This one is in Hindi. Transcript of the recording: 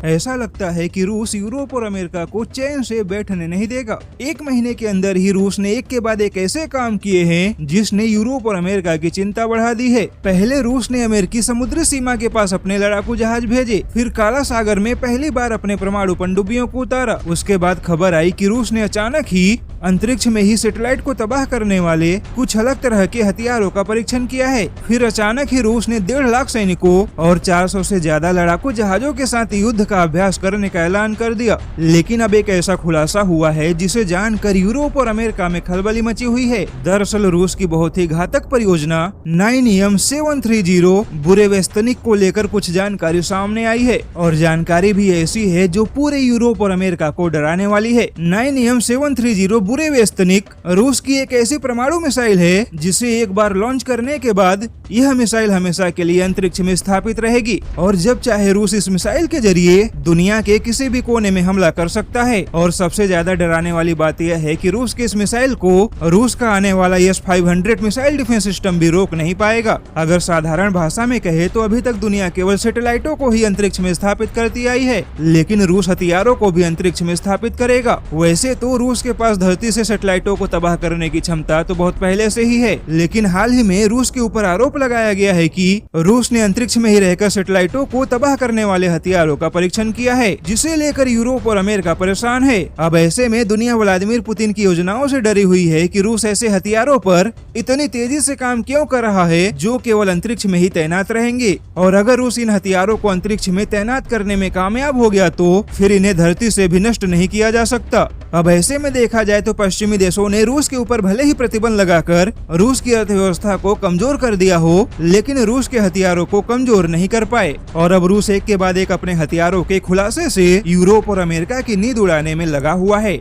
ऐसा लगता है कि रूस यूरोप और अमेरिका को चैन से बैठने नहीं देगा। 1 महीने के अंदर ही रूस ने एक के बाद एक ऐसे काम किए हैं जिसने यूरोप और अमेरिका की चिंता बढ़ा दी है। पहले रूस ने अमेरिकी समुद्री सीमा के पास अपने लड़ाकू जहाज भेजे, फिर काला सागर में पहली बार अपने परमाणु पनडुब्बियों को उतारा। उसके बाद खबर आई कि रूस ने अचानक ही अंतरिक्ष में ही सैटेलाइट को तबाह करने वाले कुछ अलग तरह के हथियारों का परीक्षण किया है। फिर अचानक ही रूस ने 1.5 लाख सैनिकों और 400 से ज्यादा लड़ाकू जहाजों के साथ युद्ध का अभ्यास करने का ऐलान कर दिया। लेकिन अब एक ऐसा खुलासा हुआ है जिसे जानकर यूरोप और अमेरिका में खलबली मची हुई है। दरअसल रूस की बहुत ही घातक परियोजना 9M730 बुरेवेस्तनिक को लेकर कुछ जानकारी सामने आई है, और जानकारी भी ऐसी है जो पूरे यूरोप और अमेरिका को डराने वाली है। 9M730 बुरेवेस्तनिक रूस की एक ऐसी परमाणु मिसाइल है जिसे एक बार लॉन्च करने के बाद यह मिसाइल हमेशा के लिए अंतरिक्ष में स्थापित रहेगी, और जब चाहे रूस इस मिसाइल के जरिए दुनिया के किसी भी कोने में हमला कर सकता है। और सबसे ज्यादा डराने वाली बात यह है कि रूस के इस मिसाइल को रूस का आने वाला S-500 मिसाइल डिफेंस सिस्टम भी रोक नहीं पाएगा। अगर साधारण भाषा में कहे तो अभी तक दुनिया केवल सैटेलाइटों को ही अंतरिक्ष में स्थापित करती आई है, लेकिन रूस हथियारों को भी अंतरिक्ष में स्थापित करेगा। वैसे तो रूस के पास धरती से सैटेलाइटों को तबाह करने की क्षमता तो बहुत पहले से ही है, लेकिन हाल ही में रूस के ऊपर आरोप लगाया गया है कि रूस ने अंतरिक्ष में ही रहकर सैटेलाइटों को तबाह करने वाले हथियारों का परीक्षण किया है, जिसे लेकर यूरोप और अमेरिका परेशान है। अब ऐसे में दुनिया व्लादिमीर पुतिन की योजनाओं से डरी हुई है कि रूस ऐसे हथियारों पर इतनी तेजी से काम क्यों कर रहा है जो केवल अंतरिक्ष में ही तैनात रहेंगे। और अगर रूस इन हथियारों को अंतरिक्ष में तैनात करने में कामयाब हो गया तो फिर इन्हें धरती से भी नष्ट नहीं किया जा सकता। अब ऐसे में देखा जाए तो पश्चिमी देशों ने रूस के ऊपर भले ही प्रतिबंध लगाकर रूस की अर्थव्यवस्था को कमजोर कर दिया हो, लेकिन रूस के हथियारों को कमजोर नहीं कर पाए। और अब रूस एक के बाद एक अपने हथियारों के खुलासे से यूरोप और अमेरिका की नींद उड़ाने में लगा हुआ है।